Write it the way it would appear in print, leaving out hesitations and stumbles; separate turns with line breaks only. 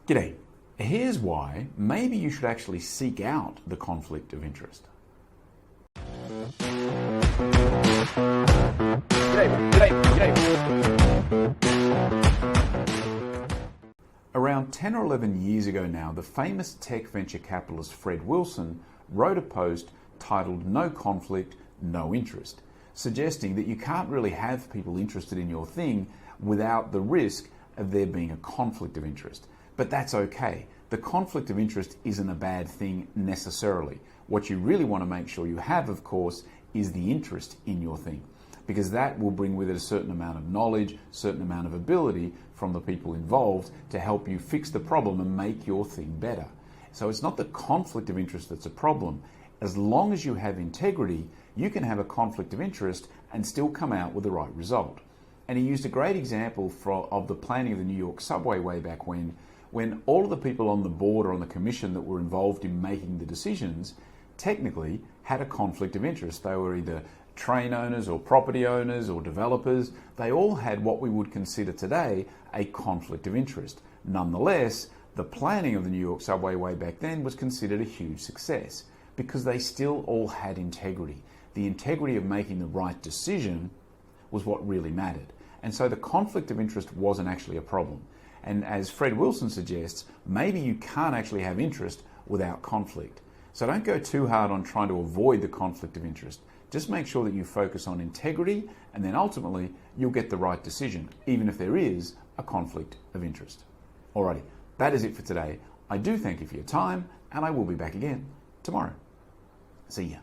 G'day. Here's why maybe you should actually seek out the conflict of interest. Around 10 or 11 years ago now, the famous tech venture capitalist Fred Wilson wrote a post titled "No Conflict, No Interest," suggesting that you can't really have people interested in your thing without the risk of there being a conflict of interest. But that's okay. The conflict of interest isn't a bad thing necessarily. What you really want to make sure you have, of course, is the interest in your thing, because that will bring with it a certain amount of knowledge, certain amount of ability from the people involved to help you fix the problem and make your thing better. So it's not the conflict of interest that's a problem. As long as you have integrity, you can have a conflict of interest and still come out with the right result. And he used a great example of the planning of the New York subway way back when all of the people on the board or on the commission that were involved in making the decisions technically had a conflict of interest. They were either train owners or property owners or developers. They all had what we would consider today a conflict of interest. Nonetheless, the planning of the New York subway way back then was considered a huge success because they still all had integrity. The integrity of making the right decision was what really mattered. And so the conflict of interest wasn't actually a problem. And as Fred Wilson suggests, maybe you can't actually have interest without conflict. So don't go too hard on trying to avoid the conflict of interest. Just make sure that you focus on integrity, and then ultimately you'll get the right decision, even if there is a conflict of interest. Alrighty, that is it for today. I do thank you for your time, and I will be back again tomorrow. See ya.